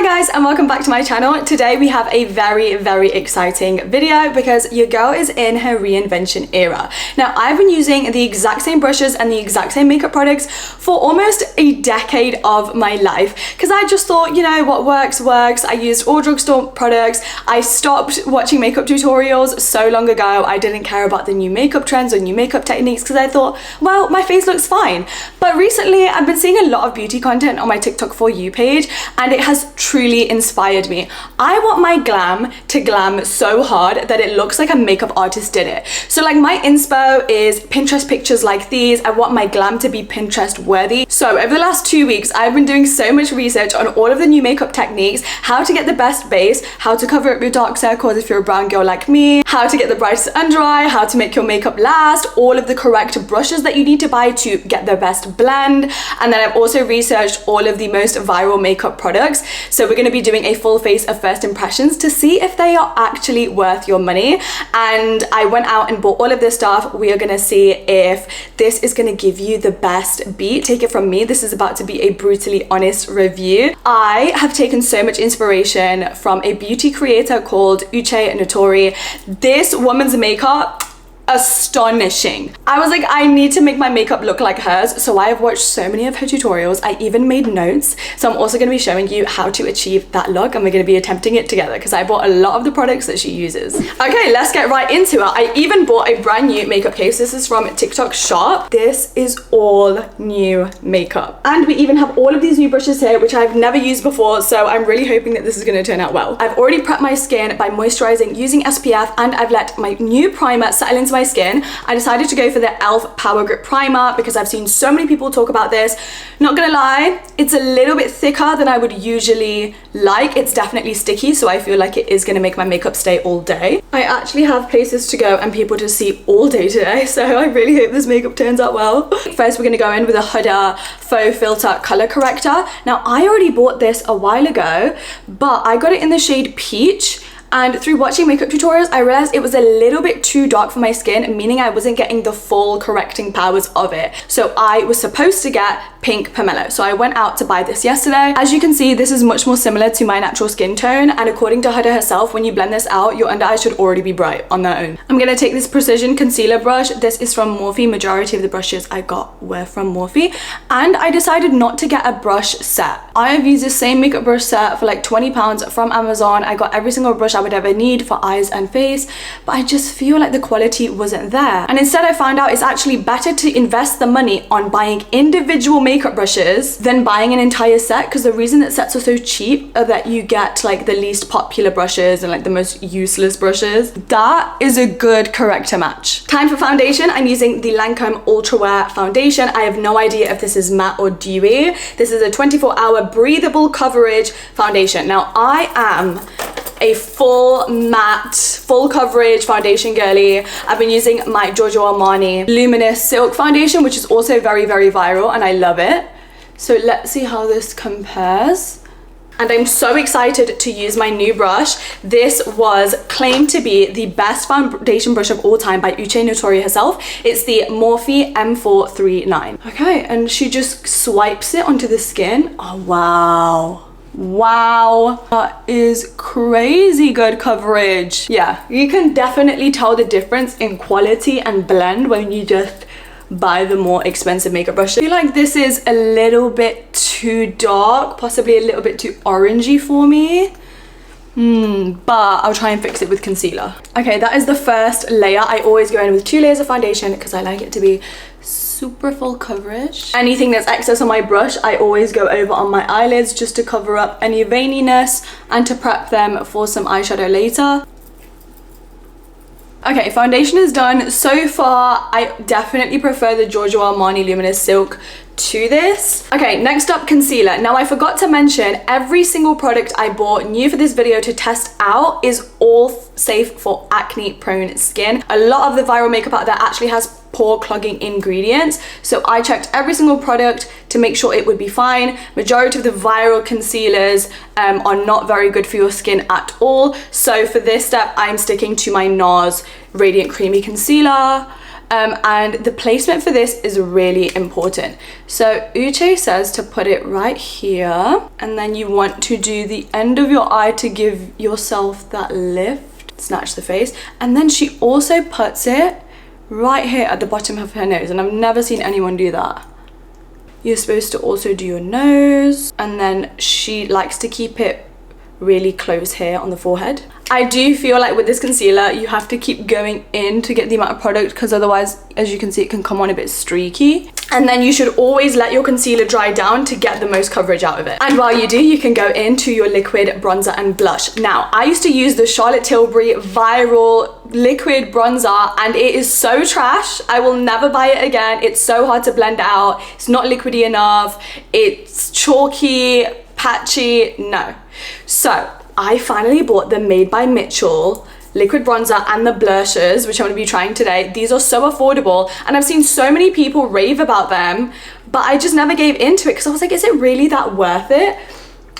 guys, and welcome back to my channel. Today we have a very exciting video because your girl is in her reinvention era. Now, I've been using the exact same brushes and the exact same makeup products for almost a decade of my life because I just thought, you know, what works. I used all drugstore products. I stopped watching makeup tutorials so long ago. I didn't care about the new makeup trends or new makeup techniques because I thought, well, my face looks fine. But recently I've been seeing a lot of beauty content on my TikTok For You page, and it has truly inspired me. I want my glam to glam so hard that it looks like a makeup artist did it. So like my inspo is Pinterest pictures like these. I want my glam to be Pinterest worthy. So over the last 2 weeks, I've been doing so much research on all of the new makeup techniques, how to get the best base, how to cover up your dark circles if you're a brown girl like me, how to get the brightest under eye, how to make your makeup last, all of the correct brushes that you need to buy to get the best blend. And then I've also researched all of the most viral makeup products. So we're going to be doing a full face of first impressions to see if they are actually worth your money. And I went out and bought all of this stuff. We are going to see if this is going to give you the best beat. Take it from me, this is about to be a brutally honest review. I have taken so much inspiration from a beauty creator called Uche Notori. This woman's makeup, astonishing. I was like, I need to make my makeup look like hers, so I have watched so many of her tutorials. I even made notes, so I'm also going to be showing you how to achieve that look, and we're going to be attempting it together because I bought a lot of the products that she uses. Okay, let's get right into it. I even bought a brand new makeup case. This is from TikTok Shop. This is all new makeup, and we even have all of these new brushes here which I've never used before, so I'm really hoping that this is going to turn out well. I've already prepped my skin by moisturizing using SPF, and I've let my new primer settle into my skin. I decided to go for the e.l.f. Power Grip Primer because I've seen so many people talk about this. Not gonna lie, it's a little bit thicker than I would usually like. It's definitely sticky, so I feel like it is gonna make my makeup stay all day. I actually have places to go and people to see all day today, so I really hope this makeup turns out well. First, we're gonna go in with a Huda Faux Filter Color Corrector. Now, I already bought this a while ago, but I got it in the shade Peach. And through watching makeup tutorials, I realized it was a little bit too dark for my skin, meaning I wasn't getting the full correcting powers of it. So I was supposed to get Pink Pomelo. So I went out to buy this yesterday. As you can see, this is much more similar to my natural skin tone. And according to Huda herself, when you blend this out, your under eyes should already be bright on their own. I'm gonna take this Precision Concealer brush. This is from Morphe. Majority of the brushes I got were from Morphe. And I decided not to get a brush set. I have used the same makeup brush set for like £20 from Amazon. I got every single brush I would ever need for eyes and face, but I just feel like the quality wasn't there. And instead I found out it's actually better to invest the money on buying individual makeup brushes than buying an entire set, because the reason that sets are so cheap are that you get like the least popular brushes and like the most useless brushes. That is a good corrector match. Time for foundation. I'm using the Lancome Ultra Wear foundation. I have no idea if this is matte or dewy. This is a 24-hour breathable coverage foundation. Now, I am a full matte, full coverage foundation girly. I've been using my Giorgio Armani Luminous Silk foundation, which is also very viral, and I love it. So let's see how this compares. And I'm so excited to use my new brush. This was claimed to be the best foundation brush of all time by Uche Notori herself. It's the Morphe M439. Okay, and she just swipes it onto the skin. Oh, wow. Wow, that is crazy good coverage. Yeah, you can definitely tell the difference in quality and blend when you just buy the more expensive makeup brush. I feel like this is a little bit too dark, possibly a little bit too orangey for me. But I'll try and fix it with concealer. Okay, that is the first layer. I always go in with 2 layers of foundation because I like it to be super full coverage. Anything that's excess on my brush, I always go over on my eyelids just to cover up any veininess and to prep them for some eyeshadow later. Okay, foundation is done. So far, I definitely prefer the Giorgio Armani Luminous Silk to this. Okay, next up, concealer. Now, I forgot to mention every single product I bought new for this video to test out is all safe for acne prone skin. A lot of the viral makeup out there actually has pore clogging ingredients, so I checked every single product to make sure it would be fine. Majority of the viral concealers are not very good for your skin at all, so for this step I'm sticking to my NARS Radiant Creamy Concealer. and the placement for this is really important. So Uche says to put it right here, and then you want to do the end of your eye to give yourself that lift, snatch the face. And then she also puts it right here at the bottom of her nose, and I've never seen anyone do that. You're supposed to also do your nose, and then she likes to keep it really close here on the forehead. I do feel like with this concealer you have to keep going in to get the amount of product, because otherwise, as you can see, it can come on a bit streaky. And then you should always let your concealer dry down to get the most coverage out of it. And while you do, you can go into your liquid bronzer and blush. Now, I used to use the Charlotte Tilbury Viral liquid bronzer, and it is so trash. I will never buy it again. It's so hard to blend out. It's not liquidy enough. It's chalky, patchy, no. So I finally bought the Made by Mitchell liquid bronzer and the blushes, which I'm going to be trying today. These are so affordable, and I've seen so many people rave about them, but I just never gave into it because I was like, is it really that worth it?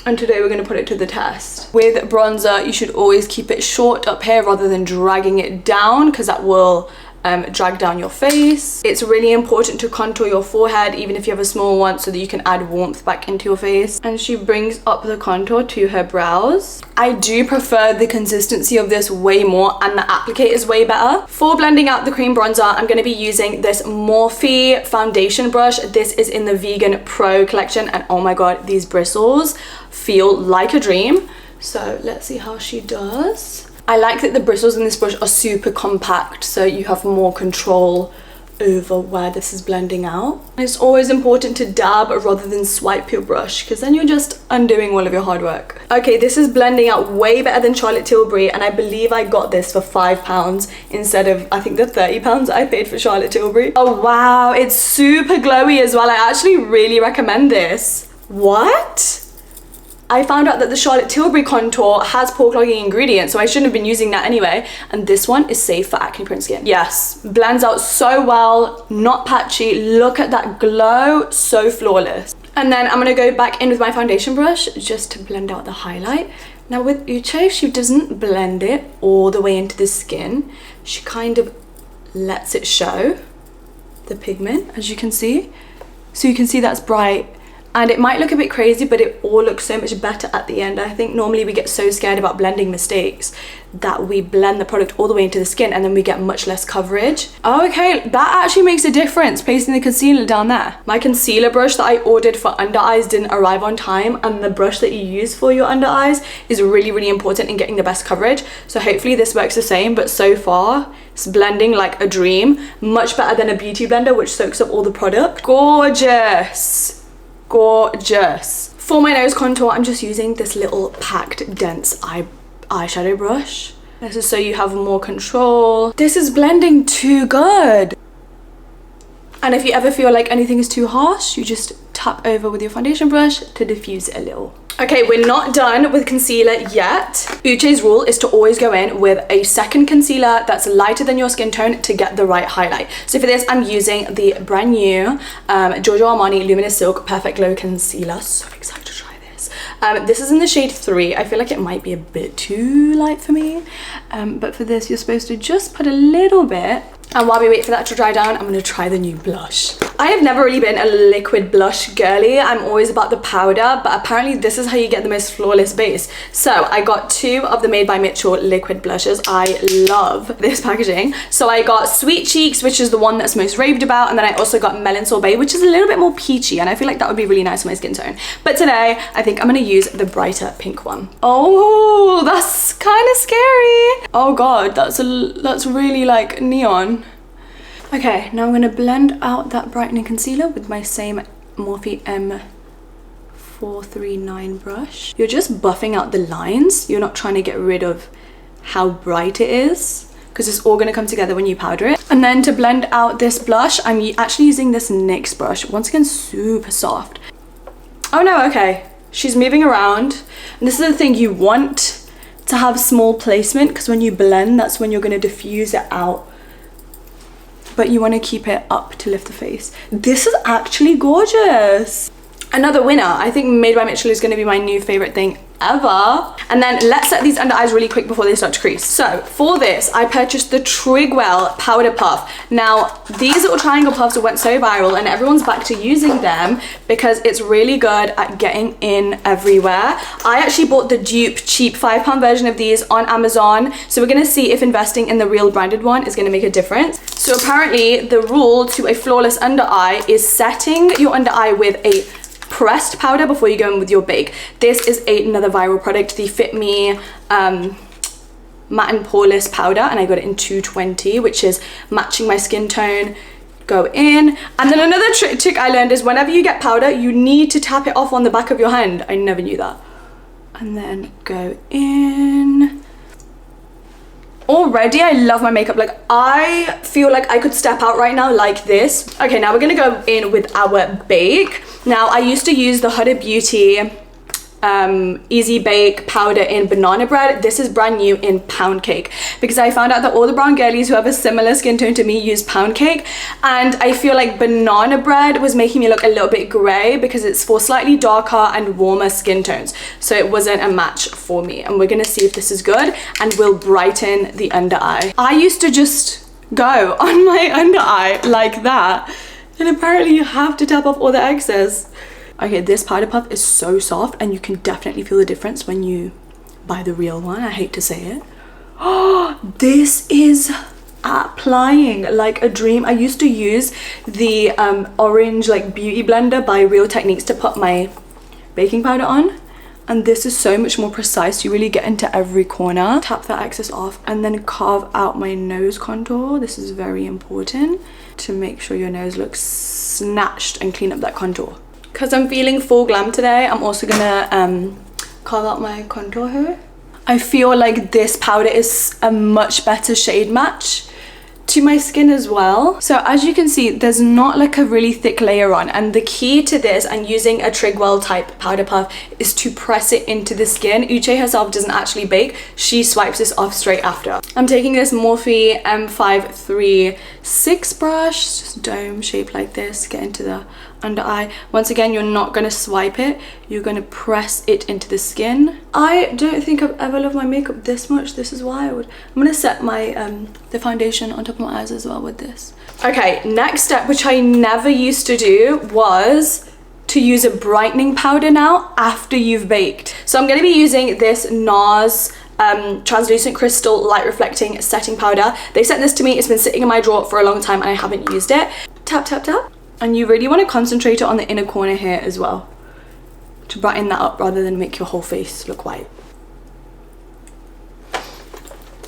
And today we're going to put it to the test. With bronzer, you should always keep it short up here rather than dragging it down, because that will drag down your face. It's really important to contour your forehead, even if you have a small one, so that you can add warmth back into your face. And she brings up the contour to her brows. I do prefer the consistency of this way more, and the applique is way better. For blending out the cream bronzer, I'm going to be using this Morphe foundation brush. This is in the Vegan Pro collection, and oh my god, these bristles feel like a dream. So let's see how she does. I like that the bristles in this brush are super compact, so you have more control over where this is blending out. It's always important to dab rather than swipe your brush, because then you're just undoing all of your hard work. Okay, this is blending out way better than Charlotte Tilbury, and I believe I got this for £5 instead of, I think, the £30 I paid for Charlotte Tilbury. Oh wow, it's super glowy as well. I actually really recommend this. What? I found out that the Charlotte Tilbury contour has pore clogging ingredients, so I shouldn't have been using that anyway. And this one is safe for acne prone skin. Yes, blends out so well, not patchy. Look at that glow, so flawless. And then I'm gonna go back in with my foundation brush just to blend out the highlight. Now with Uche, she doesn't blend it all the way into the skin. She kind of lets it show the pigment, as you can see. So you can see that's bright. And it might look a bit crazy, but it all looks so much better at the end. I think normally we get so scared about blending mistakes that we blend the product all the way into the skin, and then we get much less coverage. Oh, okay, that actually makes a difference, placing the concealer down there. My concealer brush that I ordered for under eyes didn't arrive on time, and the brush that you use for your under eyes is really, really important in getting the best coverage. So hopefully this works the same, but so far it's blending like a dream. Much better than a beauty blender, which soaks up all the product. Gorgeous. Gorgeous. For my nose contour, I'm just using this little packed dense eyeshadow brush. This is so you have more control. This is blending too good. And if you ever feel like anything is too harsh, you just tap over with your foundation brush to diffuse it a little. Okay, we're not done with concealer yet. Uche's rule is to always go in with a second concealer that's lighter than your skin tone to get the right highlight. So for this, I'm using the brand new Giorgio Armani Luminous Silk Perfect Glow Concealer. So excited to try this. This is in the shade 3. I feel like it might be a bit too light for me. But for this, you're supposed to just put a little bit. And while we wait for that to dry down, I'm going to try the new blush. I have never really been a liquid blush girly. I'm always about the powder, but apparently this is how you get the most flawless base. So I got 2 of the Made by Mitchell liquid blushes. I love this packaging. So I got Sweet Cheeks, which is the one that's most raved about, and then I also got Melon Sorbet, which is a little bit more peachy, and I feel like that would be really nice for my skin tone. But today, I think I'm going to use the brighter pink one. Oh, that's kind of scary. Oh god, that's really like neon. Okay, now I'm going to blend out that brightening concealer with my same Morphe M439 brush. You're just buffing out the lines. You're not trying to get rid of how bright it is, because it's all going to come together when you powder it. And then to blend out this blush, I'm actually using this NYX brush. Once again, super soft. Oh no, okay. She's moving around. And this is the thing, you want to have small placement, because when you blend, that's when you're going to diffuse it out. But you want to keep it up to lift the face. This is actually gorgeous. Another winner. I think Made by Mitchell is going to be my new favorite thing ever. And then let's set these under eyes really quick before they start to crease. So for this, I purchased the Trigwell Powder Puff. Now, these little triangle puffs went so viral and everyone's back to using them because it's really good at getting in everywhere. I actually bought the dupe cheap £5 version of these on Amazon. So we're gonna see if investing in the real branded one is gonna make a difference. So apparently the rule to a flawless under eye is setting your under eye with a pressed powder before you go in with your bake. This is another viral product, the Fit Me matte and poreless powder, and I got it in 220, which is matching my skin tone. Go in, and then another trick I learned is whenever you get powder, you need to tap it off on the back of your hand. I never knew that. And then go in. Already I love my makeup. Like, I feel like I could step out right now like this. Okay, now we're gonna go in with our bake. Now, I used to use the Huda Beauty Easy Bake powder in banana bread. This is brand new in pound cake because I found out that all the brown girlies who have a similar skin tone to me use pound cake, and I feel like banana bread was making me look a little bit grey because it's for slightly darker and warmer skin tones, so it wasn't a match for me. And we're gonna see if this is good and will brighten the under eye. I used to just go on my under eye like that, and apparently you have to tap off all the excess. Okay, this powder puff is so soft and you can definitely feel the difference when you buy the real one. I hate to say it. Oh, this is applying like a dream. I used to use the orange like beauty blender by Real Techniques to put my baking powder on, and this is so much more precise. You really get into every corner. Tap that excess off and then carve out my nose contour. This is very important to make sure your nose looks snatched and clean up that contour. Because I'm feeling full glam today, I'm also gonna carve out my contour here. I feel like this powder is a much better shade match to my skin as well. So as you can see, there's not like a really thick layer on, and the key to this and using a Trigwell type powder puff is to press it into the skin. Uche herself doesn't actually bake, she swipes this off straight after. I'm taking this Morphe M536 brush, just dome shape like this, get into the under eye. Once again, you're not going to swipe it, you're going to press it into the skin. I don't think I've ever loved my makeup this much. This is wild. I'm going to set my the foundation on top of my eyes as well with this. Okay, next step, which I never used to do, was to use a brightening powder now after you've baked. So I'm going to be using this NARS translucent crystal light reflecting setting powder. They sent this to me. It's been sitting in my drawer for a long time and I haven't used it. Tap, tap, tap. And you really want to concentrate it on the inner corner here as well to brighten that up rather than make your whole face look white.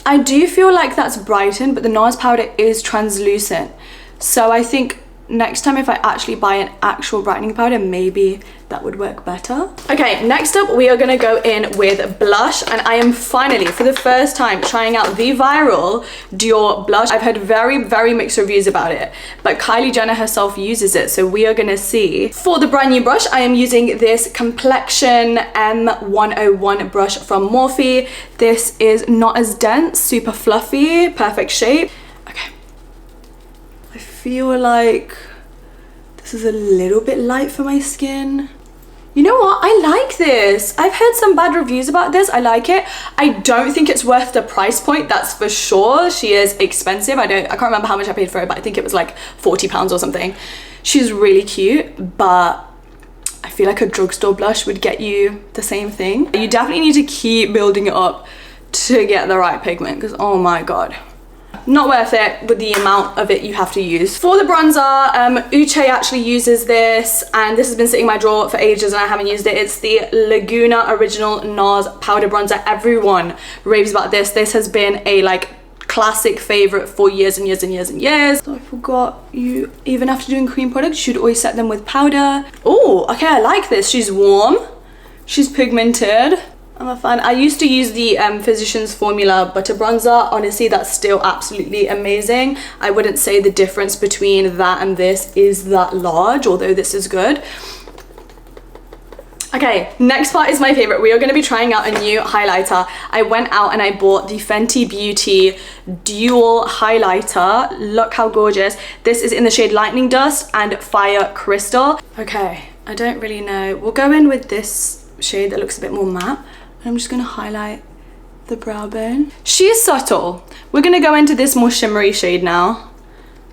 I do feel like that's brightened, but the NARS powder is translucent. So I think next time if I actually buy an actual brightening powder, maybe that would work better. Okay, next up we are gonna go in with blush, and I am finally, for the first time, trying out the viral Dior blush. I've heard very, very mixed reviews about it, but Kylie Jenner herself uses it, so we are gonna see. For the brand new brush, I am using this Complexion M101 brush from Morphe. This is not as dense, super fluffy, perfect shape. Okay. I feel like this is a little bit light for my skin. You know what? I like this. I've heard some bad reviews about this. I like it. I don't think it's worth the price point, that's for sure. She is expensive. I can't remember how much I paid for it, but I think it was like £40 or something. She's really cute, but I feel like a drugstore blush would get you the same thing. You definitely need to keep building it up to get the right pigment, because oh my god. Not worth it with the amount of it you have to use. For the bronzer, Uche actually uses this, and this has been sitting in my drawer for ages and I haven't used it. It's the Laguna Original NARS Powder Bronzer. Everyone raves about this. This has been a like classic favorite for years and years and years and years. So I forgot, you even after doing cream products, you should always set them with powder. Oh, okay, I like this. She's warm, she's pigmented. I'm a fan. I used to use the Physicians Formula Butter Bronzer. Honestly, that's still absolutely amazing. I wouldn't say the difference between that and this is that large, although this is good. Okay, next part is my favorite. We are going to be trying out a new highlighter. I went out and I bought the Fenty Beauty Dual Highlighter. Look how gorgeous. This is in the shade Lightning Dust and Fire Crystal. Okay, I don't really know. We'll go in with this shade that looks a bit more matte. And I'm just gonna highlight the brow bone. She's subtle. We're gonna go into this more shimmery shade now.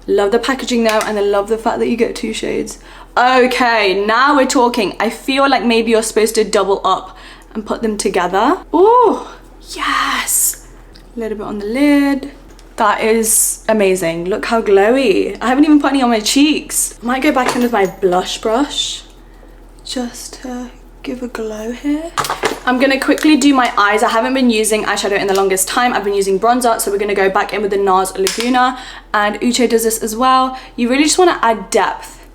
Love the packaging though, and I love the fact that you get 2 shades. Okay, now we're talking. I feel like maybe you're supposed to double up and put them together. Oh, yes. A little bit on the lid. That is amazing. Look how glowy. I haven't even put any on my cheeks. I might go back in with my blush brush just to give a glow here. I'm gonna quickly do my eyes. I haven't been using eyeshadow in the longest time. I've been using bronzer, so we're gonna go back in with the NARS Laguna, and Uche does this as well. You really just wanna add depth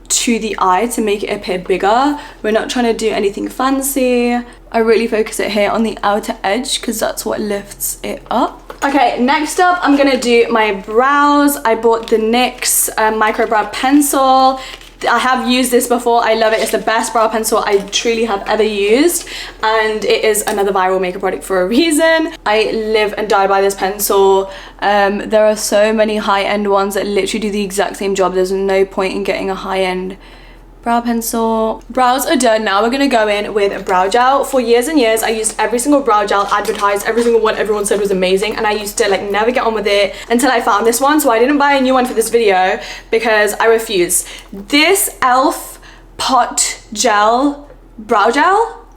to the eye to make it appear bigger. We're not trying to do anything fancy. I really focus it here on the outer edge because that's what lifts it up. Okay, next up I'm gonna do my brows. I bought the NYX micro brow pencil. I have used this before. I love it. It's the best brow pencil I truly have ever used, and it is another viral makeup product for a reason. I live and die by this pencil. There are so many high-end ones that literally do the exact same job. There's no point in getting a high-end brow pencil. Brows are done. Now we're gonna go in with a brow gel. For years and years I used every single brow gel advertised, every single one everyone said was amazing, and I used to like never get on with it until I found this one. So I didn't buy a new one for this video because I refuse. This e.l.f. pot gel brow gel,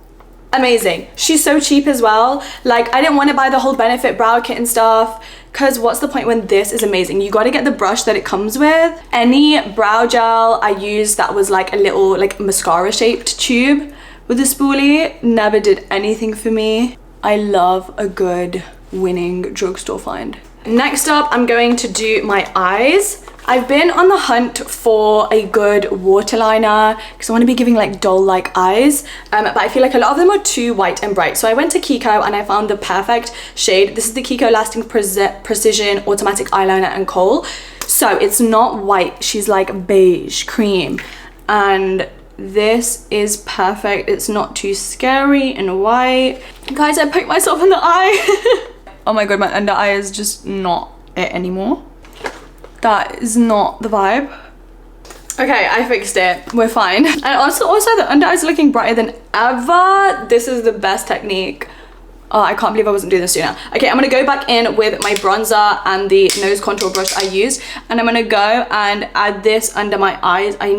amazing. She's so cheap as well. Like, I didn't want to buy the whole Benefit brow kit and stuff because what's the point when this is amazing? You got to get the brush that it comes with. Any brow gel I used that was like a little like mascara shaped tube with a spoolie never did anything for me. I love a good winning drugstore find. Next up, I'm going to do my eyes. I've been on the hunt for a good waterliner because I want to be giving like doll-like eyes, but I feel like a lot of them are too white and bright. So I went to Kiko and I found the perfect shade. This is the Kiko Lasting Precision Automatic Eyeliner and Kohl. So it's not white, she's like beige cream, and this is perfect. It's not too scary and white. Guys, I poked myself in the eye. Oh my god, my under eye is just not it anymore. That is not the vibe. Okay, I fixed it. We're fine. And also the under eyes are looking brighter than ever. This is the best technique. Oh, I can't believe I wasn't doing this sooner. Okay, I'm gonna go back in with my bronzer and the nose contour brush I used, and I'm gonna go and add this under my eyes. I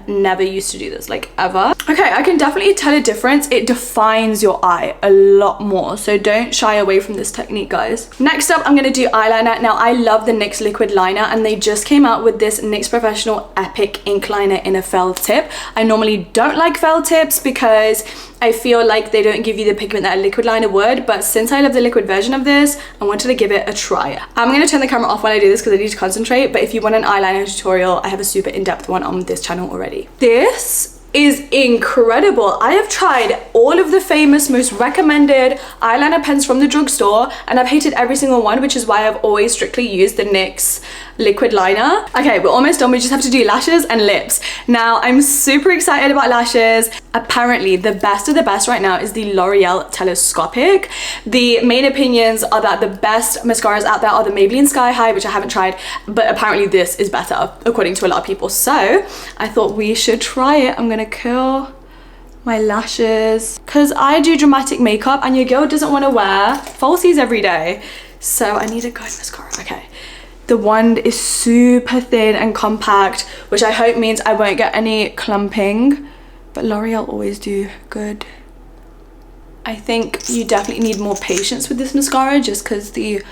never used to do this, like ever. Okay, I can definitely tell a difference. It defines your eye a lot more, so don't shy away from this technique, guys. Next up, I'm gonna do eyeliner. Now, I love the NYX liquid liner, and they just came out with this NYX Professional Epic Ink Liner in a felt tip. I normally don't like felt tips because I feel like they don't give you the pigment that a liquid liner would, but since I love the liquid version of this, I wanted to give it a try. I'm gonna turn the camera off while I do this because I need to concentrate, but if you want an eyeliner tutorial, I have a super in-depth one on this channel already. This is incredible. I have tried all of the famous, most recommended eyeliner pens from the drugstore, and I've hated every single one, which is why I've always strictly used the NYX liquid liner. Okay, we're almost done. We just have to do lashes and lips. Now, I'm super excited about lashes. Apparently, the best of the best right now is the L'Oreal Telescopic. The main opinions are that the best mascaras out there are the Maybelline Sky High, which I haven't tried, but apparently this is better, according to a lot of people. So I thought we should try it. I'm gonna curl my lashes because I do dramatic makeup and your girl doesn't want to wear falsies every day. So I need a good mascara. Okay. The wand is super thin and compact, which I hope means I won't get any clumping, but L'Oreal always do good. I think you definitely need more patience with this mascara just because the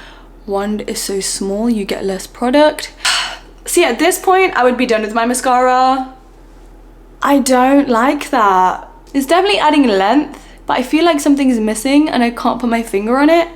wand is so small, you get less product. See, at this point, I would be done with my mascara. I don't like that. It's definitely adding length, but I feel like something's missing and I can't put my finger on it.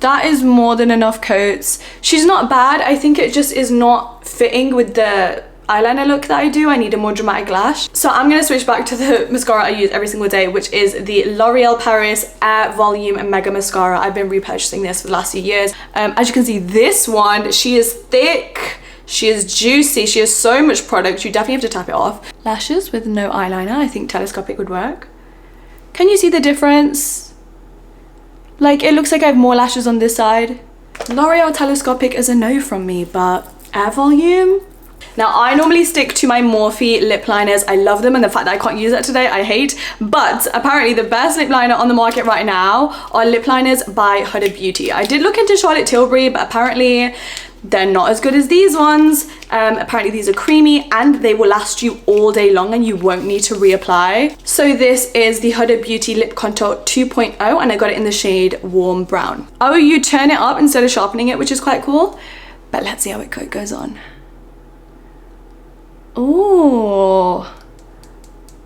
That is more than enough coats. She's not bad. I think it just is not fitting with the eyeliner look that I do. I need a more dramatic lash. So I'm gonna switch back to the mascara I use every single day, which is the L'Oreal Paris Air Volume Mega Mascara. I've been repurchasing this for the last few years. As you can see, this one, she is thick. She is juicy. She has so much product. You definitely have to tap it off. Lashes with no eyeliner. I think telescopic would work. Can you see the difference? Like, it looks like I have more lashes on this side. L'Oreal Telescopic is a no from me, but Air Volume? Now, I normally stick to my Morphe lip liners. I love them, and the fact that I can't use that today, I hate. But apparently the best lip liner on the market right now are lip liners by Huda Beauty. I did look into Charlotte Tilbury, but apparently they're not as good as these ones. Apparently these are creamy and they will last you all day long and you won't need to reapply. So this is the Huda Beauty Lip Contour 2.0 and I got it in the shade Warm Brown. Oh, you turn it up instead of sharpening it, which is quite cool. But let's see how it goes on. Oh,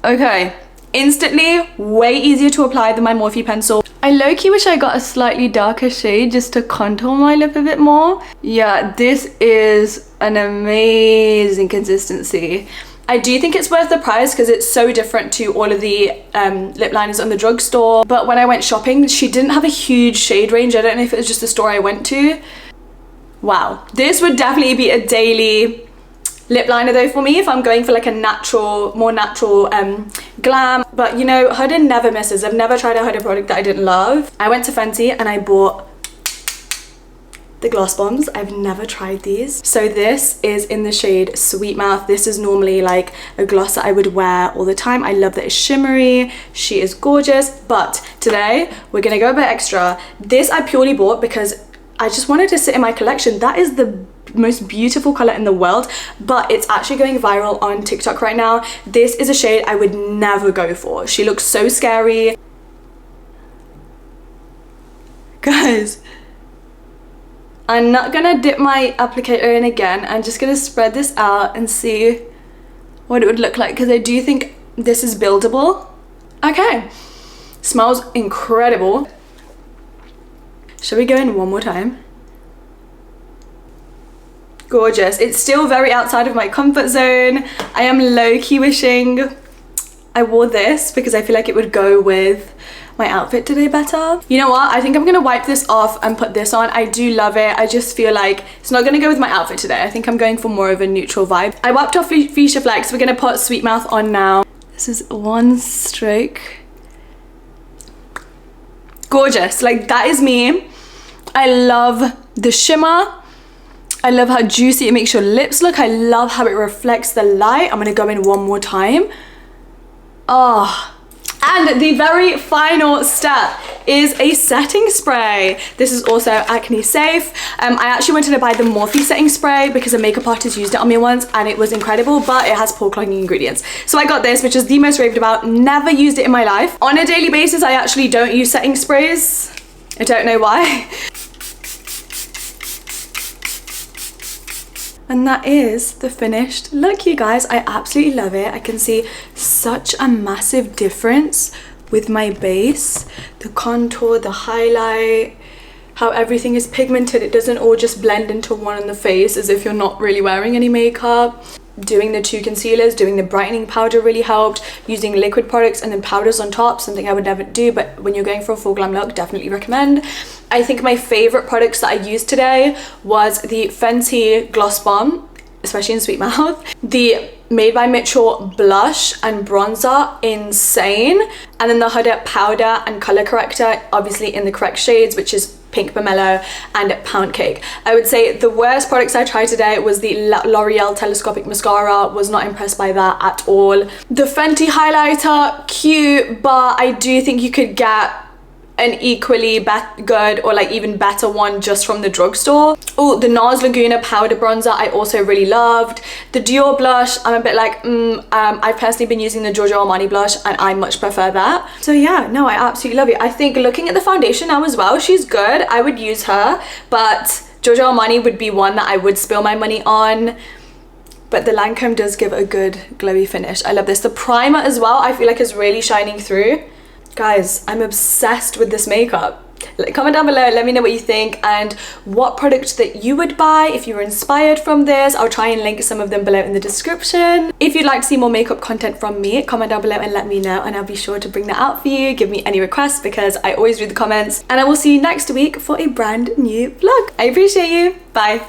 okay. Instantly way easier to apply than my Morphe pencil. I low-key wish I got a slightly darker shade just to contour my lip a bit more. Yeah, this is an amazing consistency. I do think it's worth the price because it's so different to all of the lip liners on the drugstore. But when I went shopping, she didn't have a huge shade range. I don't know if it was just the store I went to. Wow, this would definitely be a daily lip liner though for me if I'm going for like a natural, more natural glam. But you know, Huda never misses. I've never tried a Huda product that I didn't love. I went to Fenty and I bought the gloss bombs. I've never tried these. So this is in the shade Sweet Mouth. This is normally like a gloss that I would wear all the time. I love that it's shimmery. She is gorgeous. But today we're gonna go a bit extra. This I purely bought because I just wanted to sit in my collection. That is the most beautiful color in the world, but it's actually going viral on TikTok right now. This is a shade I would never go for. She looks so scary. Guys, I'm not gonna dip my applicator in again. I'm just gonna spread this out and see what it would look like because I do think this is buildable. Okay, smells incredible. Shall we go in one more time? Gorgeous. It's still very outside of my comfort zone. I am low-key wishing I wore this because I feel like it would go with my outfit today better. You know what? I think I'm gonna wipe this off and put this on. I do love it. I just feel like it's not gonna go with my outfit today. I think I'm going for more of a neutral vibe. I wiped off Fuchsia Flex. We're gonna put Sweet Mouth on now. This is one stroke. Gorgeous. Like, that is me. I love the shimmer. I love how juicy it makes your lips look. I love how it reflects the light. I'm gonna go in one more time. Oh, and the very final step is a setting spray. This is also acne safe. I actually wanted to buy the Morphe setting spray because a makeup artist used it on me once and it was incredible, but it has pore clogging ingredients. So I got this, which is the most raved about. Never used it in my life. On a daily basis, I actually don't use setting sprays. I don't know why. And that is the finished look, you guys. I absolutely love it. I can see such a massive difference with my base. The contour, the highlight, how everything is pigmented. It doesn't all just blend into one on the face as if you're not really wearing any makeup. Doing the two concealers, doing the brightening powder really helped. Using liquid products and then powders on top, something I would never do, but when you're going for a full glam look, definitely recommend. I think my favorite products that I used today was the Fenty Gloss Bomb, especially in Sweet Mouth. The Made by Mitchell blush and bronzer, insane. And then the Huda powder and color corrector, obviously in the correct shades, which is Pink Pomelo and Pound Cake. I would say the worst products I tried today was the L'Oreal Telescopic Mascara. Was not impressed by that at all. The Fenty highlighter, cute, but I do think you could get an equally good or like even better one just from the drugstore. Oh, the NARS Laguna powder bronzer I also really loved. The Dior blush, I'm a bit like, I've personally been using the Giorgio Armani blush and I much prefer that. So yeah, no, I absolutely love it. I think looking at the foundation now as well, she's good. I would use her, but Giorgio Armani would be one that I would spill my money on. But the Lancome does give a good glowy finish. I love this. The primer as well, I feel like is really shining through. Guys, I'm obsessed with this makeup. Comment down below, let me know what you think and what product that you would buy if you were inspired from this. I'll try and link some of them below in the description. If you'd like to see more makeup content from me, comment down below and let me know and I'll be sure to bring that out for you. Give me any requests because I always read the comments, and I will see you next week for a brand new vlog. I appreciate you. Bye.